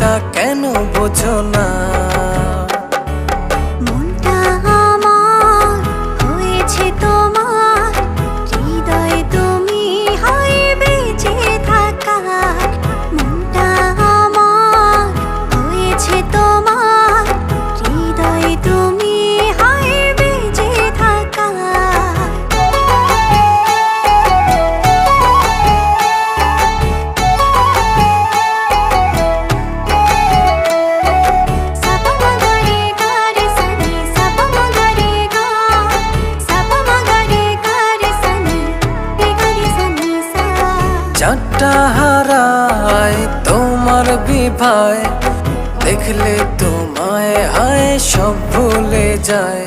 তা কেন বোঝো না? মনটা আমার হয়েছে তোমার, হৃদয়ে তুমি হয় বেঁচে থাকার। মনটা আমার হয়েছে তোমার, হৃদয়ে তুমি হয় বেঁচে থাকার। চারটা হারায় তোমার বিভায়, দেখলে তোমায় হায় সব ভুলে যায়।